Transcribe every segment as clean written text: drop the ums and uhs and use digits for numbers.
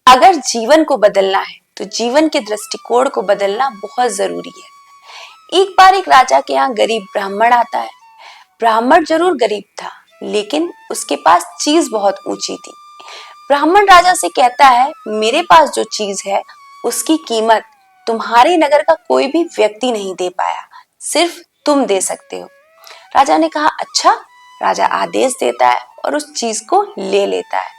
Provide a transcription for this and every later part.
अगर जीवन को बदलना है तो जीवन के दृष्टिकोण को बदलना बहुत जरूरी है। एक बार एक राजा के यहाँ गरीब ब्राह्मण आता है। ब्राह्मण जरूर गरीब था, लेकिन उसके पास चीज बहुत ऊंची थी। ब्राह्मण राजा से कहता है, मेरे पास जो चीज है उसकी कीमत तुम्हारे नगर का कोई भी व्यक्ति नहीं दे पाया, सिर्फ तुम दे सकते हो। राजा ने कहा, अच्छा। राजा आदेश देता है और उस चीज को ले लेता है।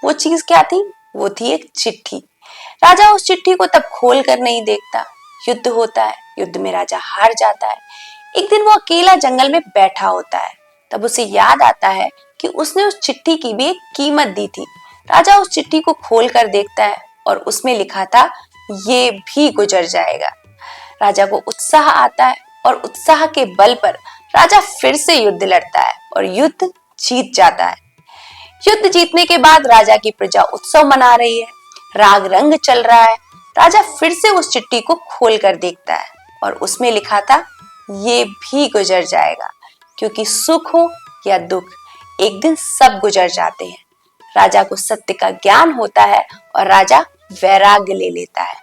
वो चीज क्या थी? वो थी एक चिट्ठी। राजा उस चिट्ठी को तब खोल कर नहीं देखता। युद्ध होता है, युद्ध में राजा हार जाता है। एक दिन वो अकेला जंगल में बैठा होता है। तब उसे याद आता है कि उसने उस चिट्ठी की भी एक कीमत दी थी। राजा उस चिट्ठी को खोल कर देखता है और उसमें लिखा था, ये भी गुजर जाएगा। राजा को उत्साह आता है और उत्साह के बल पर राजा फिर से युद्ध लड़ता है और युद्ध जीत जाता है। युद्ध जीतने के बाद राजा की प्रजा उत्सव मना रही है, राग रंग चल रहा है। राजा फिर से उस चिट्ठी को खोल कर देखता है और उसमें लिखा था, ये भी गुजर जाएगा, क्योंकि सुख हो या दुख एक दिन सब गुजर जाते हैं। राजा को सत्य का ज्ञान होता है और राजा वैराग्य ले लेता है।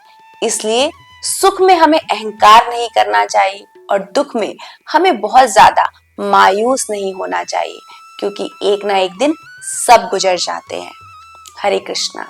इसलिए सुख में हमें अहंकार नहीं करना चाहिए और दुख में हमें बहुत ज्यादा मायूस नहीं होना चाहिए, क्योंकि एक ना एक दिन सब गुजर जाते हैं। हरे कृष्णा।